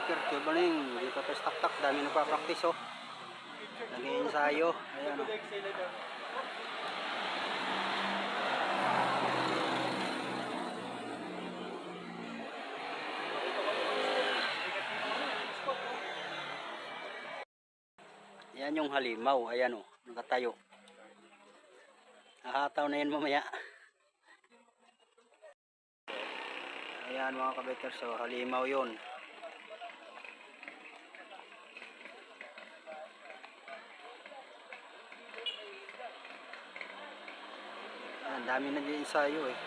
biker, tubaling, dito tayo tak-tak, dami nagpa-practice oh. Nag-iensayo, ayan oh. Yan yung halimaw, ayan oh, nakatayo. Nakataw na yan mamaya. Ayan mga kabikers, so halimaw yun. Ang dami nag-iensayo eh,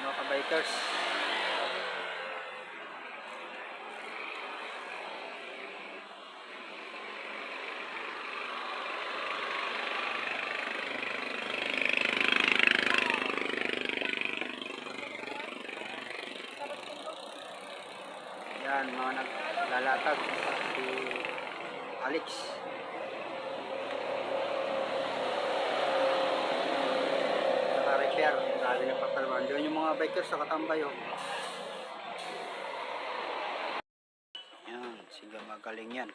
mga kabikers. Yan mga naglalatag si Alex. Naka-repair, sabi ng patalban. Doon yung mga bikers sa katambay oh. Yan, sige magaling yan.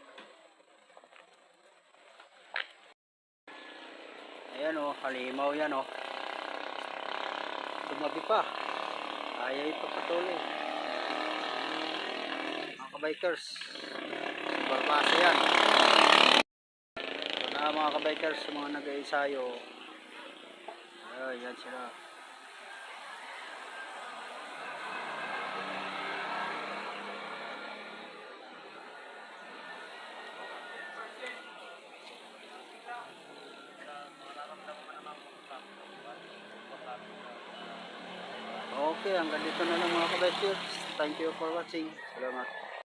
Ayan oh, halimaw yan oh. Tumabi pa. Ayaw ipagpatuloy. Mga kabikers, barbasa yan. Ito na mga kabikers, mga nag-iensayo. Ayan sila. Okay, hanggang dito na lang mga kabikers. Thank you for watching. Salamat.